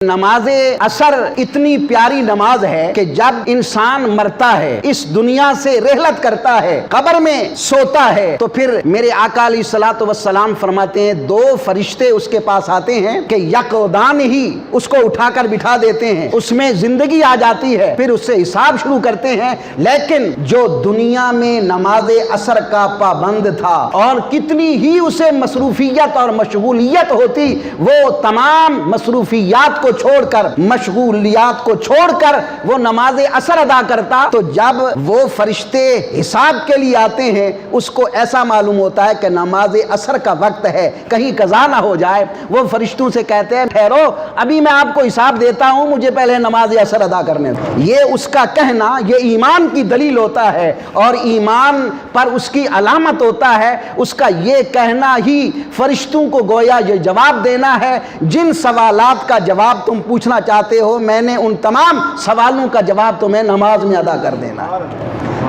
नमाज असर इतनी प्यारी नमाज है कि जब इंसान मरता है, इस दुनिया से रहलत करता है, कब्र में सोता है, तो फिर मेरे आका अलैहिस्सलातु वस्सलाम फरमाते हैं दो फरिश्ते उसके पास आते हैं कि यकदान ही उसको उठाकर बिठा देते हैं, उसमें जिंदगी आ जाती है, फिर उससे हिसाब शुरू करते हैं। लेकिन जो दुनिया में नमाज असर का पाबंद था और कितनी ही उसे मसरूफियत और मशगूलियत होती, वो तमाम मसरूफियात छोड़कर, मशगूलियात को छोड़कर वो नमाज असर अदा करता, तो जब वो फरिश्ते हिसाब के लिए आते हैं, उसको ऐसा मालूम होता है कि नमाज असर का वक्त है, कहीं कज़ा ना हो जाए। वो फरिश्तों से कहते हैं ठहरो, अभी मैं आपको हिसाब देता हूं, मुझे पहले नमाज असर अदा करने दो। ये उसका कहना, ये ईमान की दलील होता है और ईमान पर उसकी अलामत होता है। उसका ये कहना ही फरिश्तों को गोया ये जवाब देना है जिन सवालात का जवाब तुम पूछना चाहते हो, मैंने उन तमाम सवालों का जवाब तुम्हें नमाज में अदा कर देना।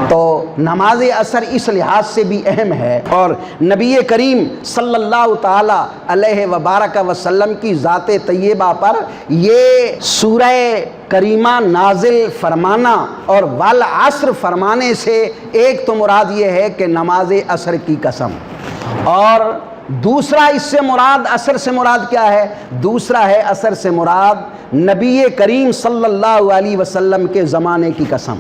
तो नमाज असर इस लिहाज से भी अहम है और नबी करीम सल्लल्लाहु ताला अलैहि व बारक वसल्लम की ज़ाते तय्यबा पर ये सूरह करीमा नाजिल फरमाना और वल असर फरमाने से एक तो मुराद ये है कि नमाज असर की कसम, और दूसरा इससे मुराद, असर से मुराद क्या है? दूसरा है असर से मुराद नबी करीम सल्लल्लाहु अलैहि वसल्लम के ज़माने की कसम।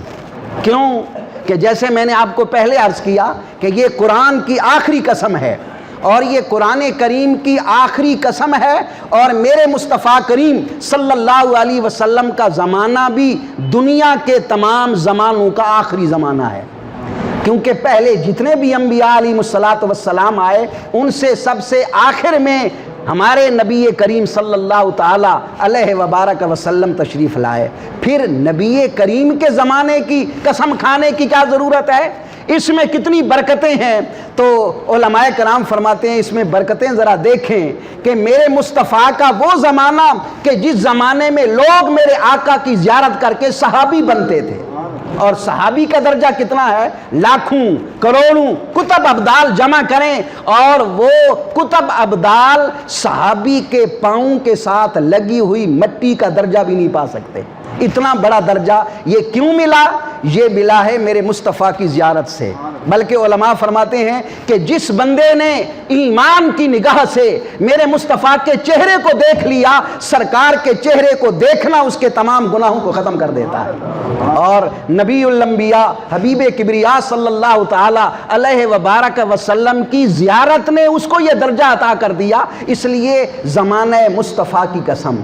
क्यों? कि जैसे मैंने आपको पहले अर्ज़ किया कि ये कुरान की आखिरी कसम है और ये कुरान करीम की आखिरी कसम है, और मेरे मुस्तफ़ा करीम सल्लल्लाहु अलैहि वसल्लम का ज़माना भी दुनिया के तमाम ज़मानों का आखिरी ज़माना है। क्योंकि पहले जितने भी अम्बिया अलैहिमुस्सलातु वस्सलाम आए, उनसे सबसे आखिर में हमारे नबी करीम सल्लल्लाहु ताला अलैहि व बारक वसल्लम तशरीफ़ लाए। फिर नबी करीम के ज़माने की कसम खाने की क्या ज़रूरत है? इसमें कितनी बरकतें हैं। तो उलमाए कराम फरमाते हैं इसमें बरकतें ज़रा देखें कि मेरे मुस्तफ़ा का वो ज़माना कि जिस ज़माने में लोग मेरे आका की ज़ियारत करके सहाबी बनते थे, और सहाबी का दर्जा कितना है? लाखों करोड़ों कुतब अब्दाल जमा करें और वो कुतब अब्दाल सहाबी के पाँव के साथ लगी हुई मिट्टी का दर्जा भी नहीं पा सकते। इतना बड़ा दर्जा ये क्यों मिला? ये मिला है मेरे मुस्तफ़ा की ज़ियारत से। बल्कि उलमा फरमाते हैं कि जिस बंदे ने ईमान की निगाह से मेरे मुस्तफ़ा के चेहरे को देख लिया, सरकार के चेहरे को देखना उसके तमाम गुनाहों को ख़त्म कर देता है। और नबीउल अंबिया हबीब किबरिया सल्लल्लाहु ताला अलैहि व बारक वसल्लम की ज़ियारत ने उसको ये दर्जा अता कर दिया। इसलिए ज़माने मुस्तफ़ा की कसम।